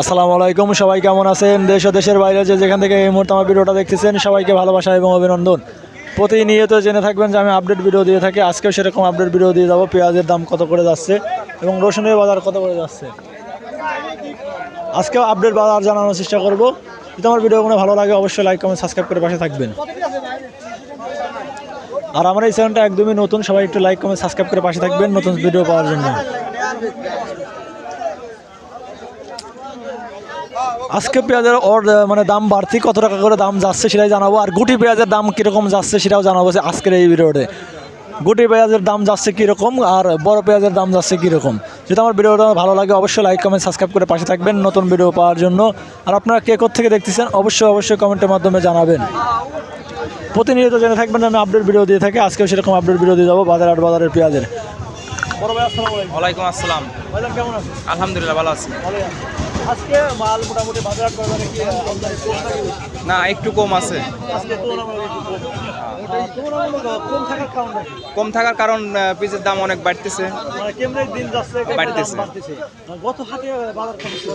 আসসালামু আলাইকুম, সবাই কেমন আছেন? দেশ ও দেশের বাইরে যেখান থেকে এই মুহূর্তে আমার ভিডিওটা দেখতেছেন সবাইকে ভালোবাসা এবং অভিনন্দন। প্রতিনিয়ত জেনে থাকবেন যে আমি আপডেট ভিডিও দিয়ে থাকি। আজকেও সেরকম আপডেট ভিডিও দিয়ে যাবো। পেঁয়াজের দাম কত করে যাচ্ছে এবং রসুনের বাজার কত করে যাচ্ছে, আজকেও আপডেট বাজার জানানোর চেষ্টা করব। যদি আমার ভিডিওগুলো ভালো লাগে অবশ্যই লাইক কমেন্ট সাবস্ক্রাইব করে পাশে থাকবেন। আর আমার এই চ্যানেলটা একদমই নতুন, সবাই একটু লাইক কমেন্ট সাবস্ক্রাইব করে পাশে থাকবেন নতুন ভিডিও পাওয়ার জন্য। আজকে পেঁয়াজের মানে দাম বাড়তি, কত টাকা করে দাম যাচ্ছে সেটাই জানাবো। আর গুটি পেঁয়াজের দাম কীরকম যাচ্ছে সেটাও জানাবো আজকের এই ভিডিওতে। গুটি পেঁয়াজের দাম যাচ্ছে কীরকম আর বড় পেঁয়াজের দাম যাচ্ছে কীরকম। যদি আমার ভিডিওটা ভালো লাগে অবশ্যই লাইক কমেন্ট সাবস্ক্রাইব করে পাশে থাকবেন নতুন ভিডিও পাওয়ার জন্য। আর আপনারা কে থেকে দেখতেছেন অবশ্যই কমেন্টের মাধ্যমে জানাবেন। প্রতিনিয়ত জেনে থাকবেন আমি আপডেট ভিডিও দিয়ে থাকি। আজকেও সেরকম আপডেট ভিডিও দিয়ে যাবো বাজারের পেঁয়াজের। বড় ভাই আসসালামু আলাইকুম। ওয়ালাইকুম আসসালাম। ভাইজান কেমন আছেন? আলহামদুলিল্লাহ ভালো আছি। আজকে মাল মোটামুটি বাজার বাজারে কি আমদানি কম নাকি বেশি? না, একটু কম আছে। আজকে তুলনামূলক একটু কম। তুলনামূলক কম থাকার কারণটা কি? কম থাকার কারণ পিসের দাম অনেক বাড়তেছে। মানে কেমনে দিন যাচ্ছে বাড়তেছে। গত হাটে বাজার কত ছিল?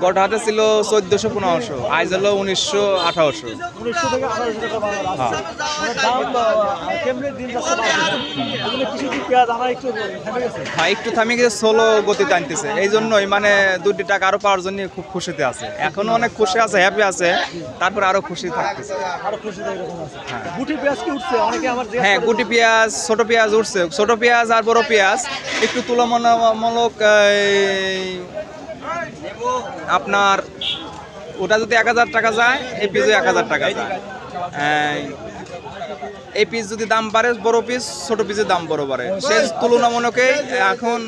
গত হাতে ছিল 1400-1500, আজ হলো 1900-1800। 1900 থেকে 1800 টাকা বাজার আছে। মানে দাম কেমনে দিন যাচ্ছে বাড়তেছে। এগুলো কিছু কি পেঁয়াজ আমার একটু থেমে গেছে। হ্যাঁ, একটু থামে গেছে, সোলো গতিতে আনতেছে। এই জন্যই মানে 2 টাকা আরো পাওয়ার জন্য খুব খুশিতে আছে। এখনো অনেক খুশি আছে, হ্যাপি আছে, তারপর আরো খুশি থাকতেছে। আরো খুশি এরকম আছে। গুটি পেঁয়াজ কি উঠছে? অনেকে আমার হ্যাঁ, গুটি পেঁয়াজ, ছোট পেঁয়াজ উঠছে। ছোট পেঁয়াজ আর বড় পেঁয়াজ একটু তুলনামূলক আপনার ওটা যদি 1000 টাকা যায়, এই পিসও 1000 টাকা যায়। এই পিস যদি দাম বাড়ে, বড় পিস ছোট পিসের দাম বড় বাড়ে। সেই তুলনামূলকে এখন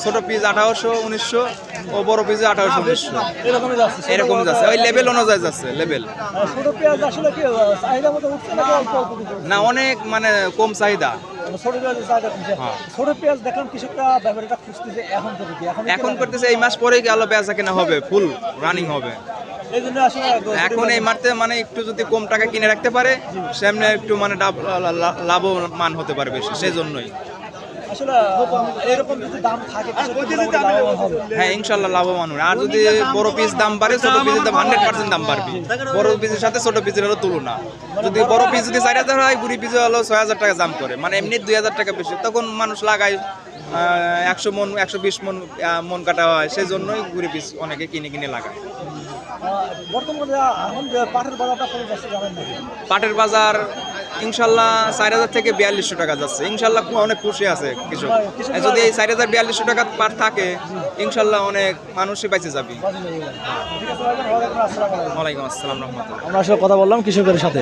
ছোট পিস 1800-1900 ও বড় পিস 1800-1900 এরকমই যাচ্ছে। এরকম যাচ্ছে। ওই লেভেল অনুযায়ী যাচ্ছে লেভেল। ছোট পেঁয়াজ আসলে কি চাহিদা মতো উঠছে নাকি অল্প অল্প কিছু? না, অনেক মানে কম চাহিদা। ছোট পেঁয়াজের চাহিদা কমছে। হ্যাঁ। ছোট পেঁয়াজ দেখলাম কৃষকরা ব্যাপারটা খুঁজতেছে এখন থেকে কি? এখন করতেছে এই মাস পরেই আলো বেচা কেনা হবে, ফুল রানিং হবে। এই জন্য আসলে এখন এই মারতে মানে একটু যদি কম টাকা কিনে রাখতে পারে সামনে একটু মানে লাভবান হতে পারে বেশি, সেই জন্যই। আসলে এরকম যদি দাম থাকে লাভবান হবে। হ্যাঁ, ইনশাল্লাহ লাভবান হবে। আর যদি বড় পিস দাম বাড়ে, ছোট পিসের দাম 100% দাম বাড়বে। বড় পিসের সাথে ছোট পিসের হলো তুলনা। যদি বড় পিস যদি 4000 হয়, গুড়ি পিস হলো 6000 টাকা দাম করে, মানে এমনি 2000 টাকা বেশি। তখন মানুষ লাগায় 100 মন 120 মন কাটা হয়, সেই জন্যই গুড়ি পিস অনেকে কিনে লাগায়। বর্তমানে এখন পাটের বাজারটা কত যাচ্ছে জানেন নাকি? পাটের বাজার ইনশাল্লাহ 4000 থেকে 4200 টাকা যাচ্ছে। ইনশাল্লাহ অনেক খুশি আছে কৃষক। যদি এই 4000-4200 টাকা পাট থাকে ইনশাল্লাহ অনেক মানুষই বেঁচে যাবে। ঠিক আছে ভাই, আসসালামু আলাইকুম। ওয়ালাইকুম আসসালাম রহমতুল্লাহ। আমরা আসলে কথা বললাম কৃষকের সাথে।